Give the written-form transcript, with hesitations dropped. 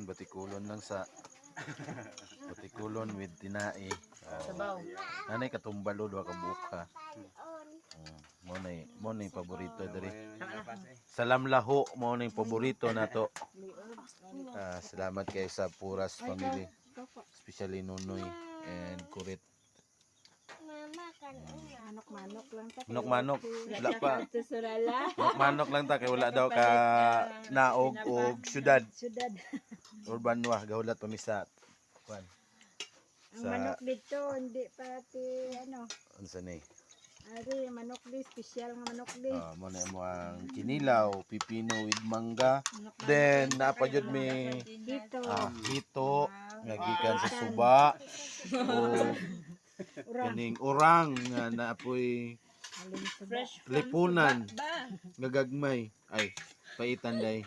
batikulon lang sa batikulon with tinai. Sabaw. Nanay katumbalo duha ka buka. Mo na paborito diri. Sa lamlaho mo na paborito nato. Salamat kay sa Puras family. Especially Nonoy and Kurit. Manok-manok lang ta. Manok-manok. Wala pa. Tusurala. Manok lang ta kay wala daw ka naog og syudad. Sudad. Urban wa gahulat pa mi sa kwan. Ang manok dito, hindi pati ano. Unsa ni? Ari, manok di, special nga manok di. Mo na mo ang kinilaw, pipino with mangga. Then napa jud mi Dito. hito nga gikan sa suba. O kaning urang nga naapoy Fresh lipunan nga gagmay. Ay, paitan day.